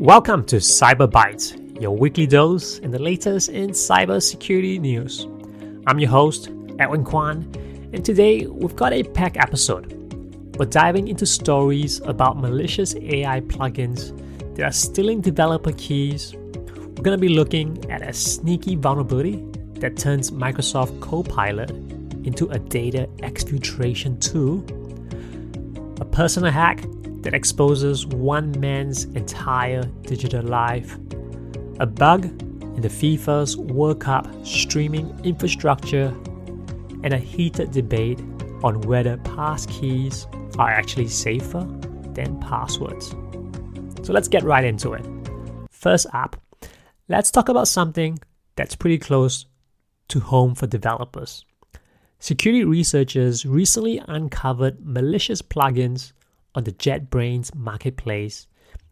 Welcome to Cyber Bytes, your weekly dose in the latest in cybersecurity news. I'm your host, Edwin Kwan, and today we've got a packed episode. We're diving into stories about malicious AI plugins that are stealing developer keys. We're going to be looking at a sneaky vulnerability that turns Microsoft Copilot into a data exfiltration tool, a personal hack that exposes one man's entire digital life, a bug in the FIFA's World Cup streaming infrastructure, and a heated debate on whether passkeys are actually safer than passwords. So let's get right into it. First up, let's talk about something that's pretty close to home for developers. Security researchers recently uncovered malicious plugins on the JetBrains marketplace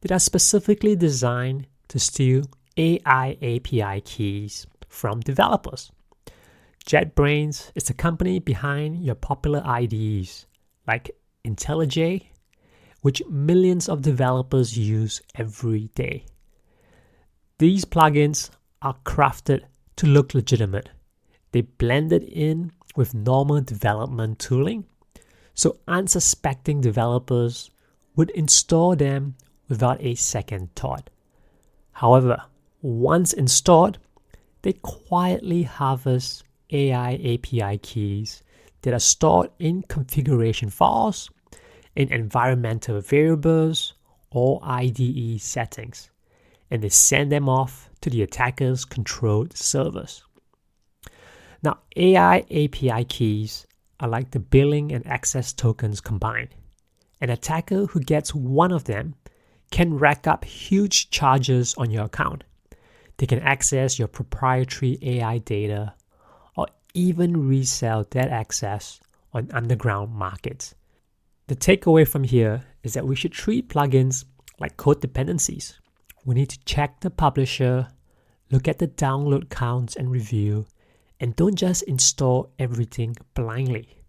that are specifically designed to steal AI API keys from developers. JetBrains is the company behind your popular IDEs like IntelliJ, which millions of developers use every day. These plugins are crafted to look legitimate. They blend it in with normal development tooling, so unsuspecting developers would install them without a second thought. However, once installed, they quietly harvest AI API keys that are stored in configuration files, in environmental variables, or IDE settings, and they send them off to the attacker's controlled servers. Now, AI API keys are like the billing and access tokens combined. An attacker who gets one of them can rack up huge charges on your account. They can access your proprietary AI data or even resell that access on underground markets. The takeaway from here is that we should treat plugins like code dependencies. We need to check the publisher, look at the download counts and review, and don't just install everything blindly.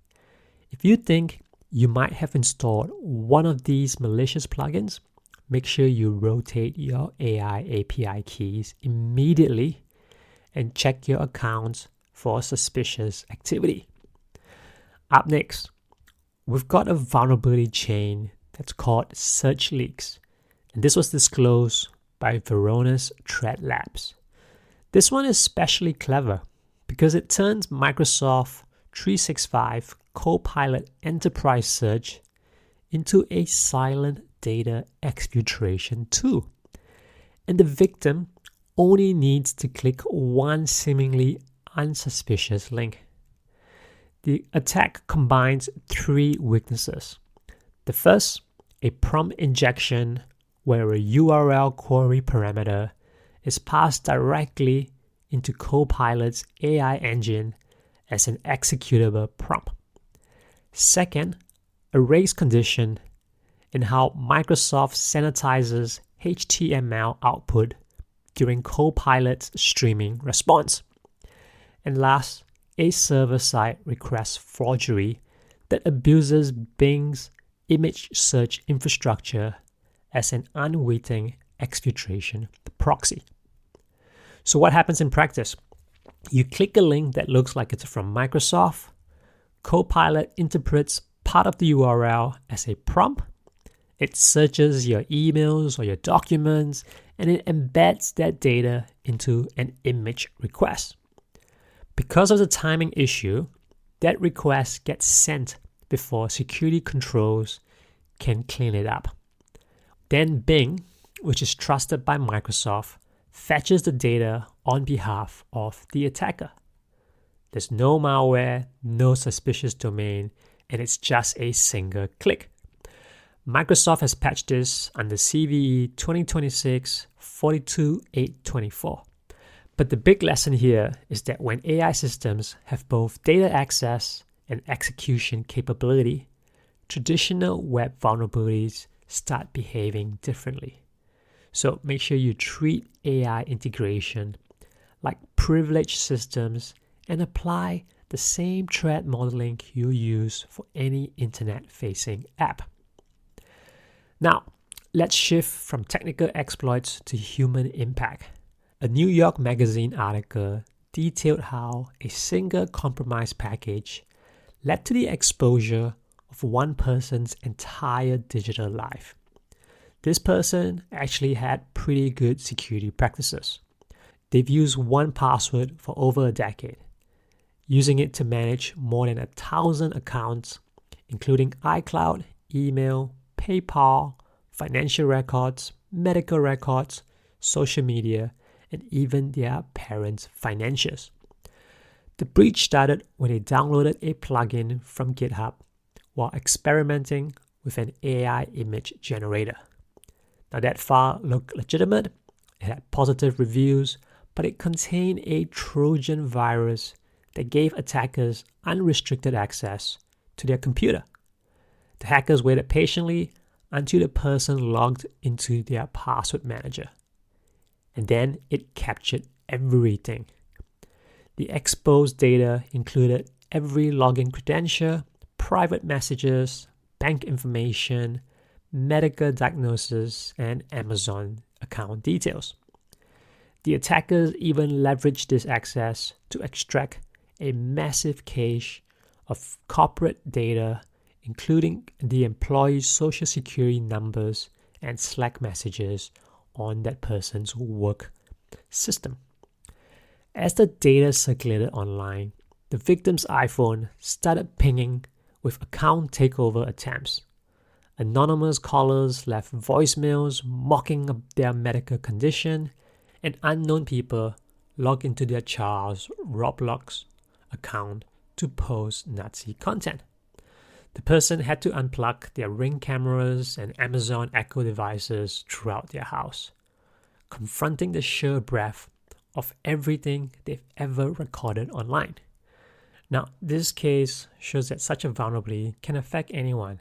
If you think you might have installed one of these malicious plugins, make sure you rotate your AI API keys immediately and check your accounts for suspicious activity. Up next, we've got a vulnerability chain that's called Search Leaks, and this was disclosed by Varonis Threat Labs. This one is especially clever because it turns Microsoft 365 Copilot Enterprise Search into a silent data exfiltration tool. And the victim only needs to click one seemingly unsuspicious link. The attack combines three weaknesses. The first, a prompt injection where a URL query parameter is passed directly into Copilot's AI engine as an executable prompt. Second, a race condition in how Microsoft sanitizes HTML output during Copilot's streaming response. And last, a server-side request forgery that abuses Bing's image search infrastructure as an unwitting exfiltration proxy. So what happens in practice? You click a link that looks like it's from Microsoft. Copilot interprets part of the URL as a prompt. It searches your emails or your documents, and it embeds that data into an image request. Because of the timing issue, that request gets sent before security controls can clean it up. Then Bing, which is trusted by Microsoft, fetches the data on behalf of the attacker. There's no malware, no suspicious domain, and it's just a single click. Microsoft has patched this under CVE 2026-42824. But the big lesson here is that when AI systems have both data access and execution capability, traditional web vulnerabilities start behaving differently. So make sure you treat AI integration like privileged systems and apply the same threat modeling you use for any internet-facing app. Now, Let's shift from technical exploits to human impact. A New York Magazine article detailed how a single compromise package led to the exposure of one person's entire digital life. This person actually had pretty good security practices. They've used 1Password for over a decade, using it to manage more than 1,000 accounts, including iCloud, email, PayPal, financial records, medical records, social media, and even their parents' financials. The breach started when they downloaded a plugin from GitHub while experimenting with an AI image generator. Now that file looked legitimate, it had positive reviews, but it contained a Trojan virus that gave attackers unrestricted access to their computer. The hackers waited patiently until the person logged into their password manager. And then it captured everything. The exposed data included every login credential, private messages, bank information, medical diagnosis, and Amazon account details. The attackers even leveraged this access to extract a massive cache of corporate data, including the employee's social security numbers and Slack messages on that person's work system. As the data circulated online, the victim's iPhone started pinging with account takeover attempts. Anonymous callers left voicemails mocking their medical condition, and unknown people logged into their child's Roblox account to post Nazi content. The person had to unplug their Ring cameras and Amazon Echo devices throughout their house, confronting the sheer breadth of everything they've ever recorded online. Now, this case shows that such a vulnerability can affect anyone,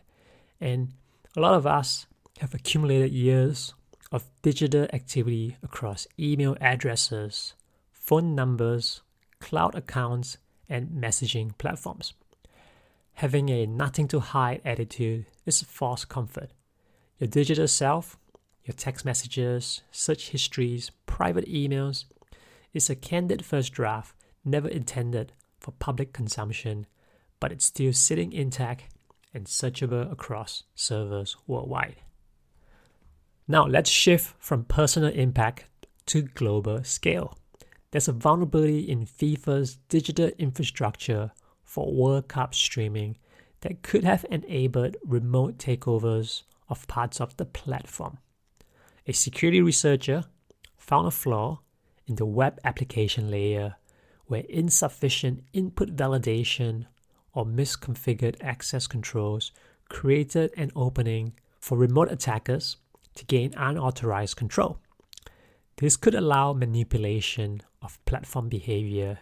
and a lot of us have accumulated years of digital activity across email addresses, phone numbers, cloud accounts, and messaging platforms. Having a nothing to hide attitude is false comfort. Your digital self, your text messages, search histories, private emails is a candid first draft never intended for public consumption, but it's still sitting intact and searchable across servers worldwide. Now let's shift from personal impact to global scale. There's a vulnerability in FIFA's digital infrastructure for World Cup streaming that could have enabled remote takeovers of parts of the platform. A security researcher found a flaw in the web application layer where insufficient input validation or misconfigured access controls created an opening for remote attackers to gain unauthorized control. This could allow manipulation of platform behavior,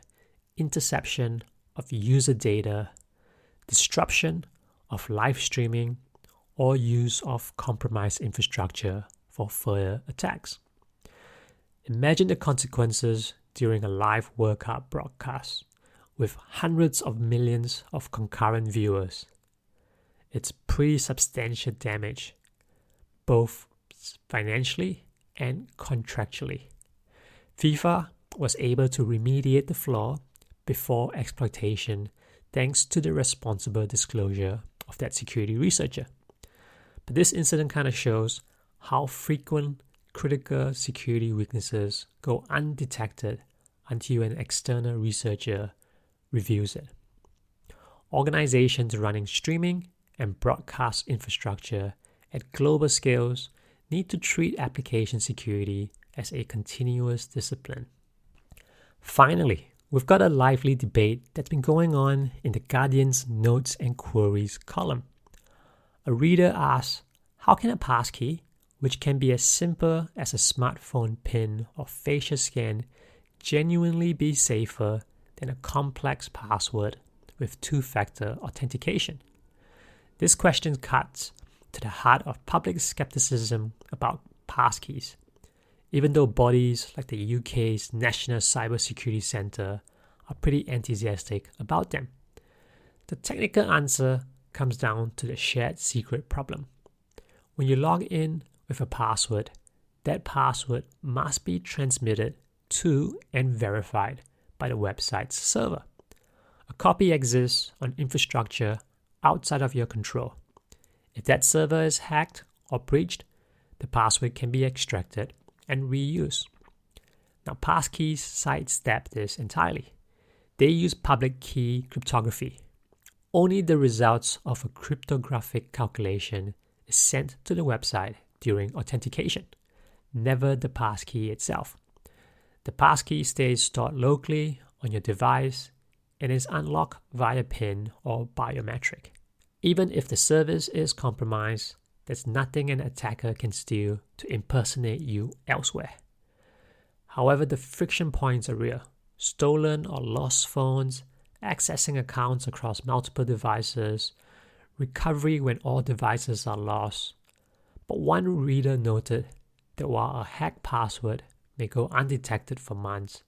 interception of user data, disruption of live streaming, or use of compromised infrastructure for further attacks. Imagine the consequences during a live World Cup broadcast with hundreds of millions of concurrent viewers. It's pretty substantial damage, both financially and contractually. FIFA was able to remediate the flaw before exploitation thanks to the responsible disclosure of that security researcher. But this incident kind of shows how frequent critical security weaknesses go undetected until an external researcher reviews it. Organizations running streaming and broadcast infrastructure at global scales need to treat application security as a continuous discipline. Finally, we've got a lively debate that's been going on in The Guardian's Notes and Queries column. A reader asks, how can a passkey, which can be as simple as a smartphone PIN or facial scan, genuinely be safer than a complex password with two-factor authentication? This question cuts to the heart of public skepticism about passkeys, even though bodies like the UK's National Cybersecurity Centre are pretty enthusiastic about them. The technical answer comes down to the shared secret problem. When you log in with a password, that password must be transmitted to and verified by the website's server. A copy exists on infrastructure outside of your control. If that server is hacked or breached, the password can be extracted and reused. Now, passkeys sidestep this entirely. They use public key cryptography. Only the results of a cryptographic calculation is sent to the website during authentication, never the passkey itself. The passkey stays stored locally on your device and is unlocked via PIN or biometric. Even if the service is compromised, there's nothing an attacker can steal to impersonate you elsewhere. However, the friction points are real. Stolen or lost phones, accessing accounts across multiple devices, recovery when all devices are lost. But one reader noted that while a hacked password may go undetected for months,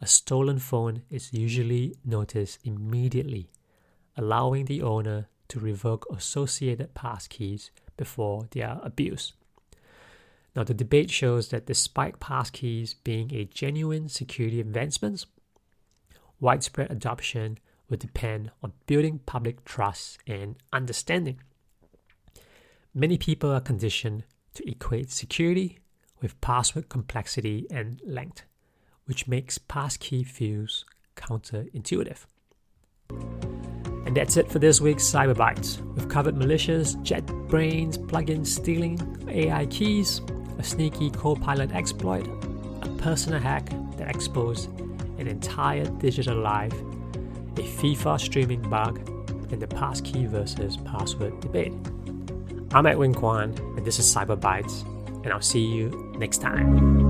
a stolen phone is usually noticed immediately, allowing the owner to revoke associated passkeys before they are abused. Now, the debate shows that despite passkeys being a genuine security advancement, widespread adoption will depend on building public trust and understanding. Many people are conditioned to equate security with password complexity and length, which makes passkey feels counterintuitive. And that's it for this week's Cyber Bytes. We've covered malicious JetBrains plugin stealing AI keys, a sneaky Copilot exploit, a personal hack that exposed an entire digital life, a FIFA streaming bug, and the passkey versus password debate. I'm Edwin Kwan, and this is Cyber Bytes, and I'll see you next time.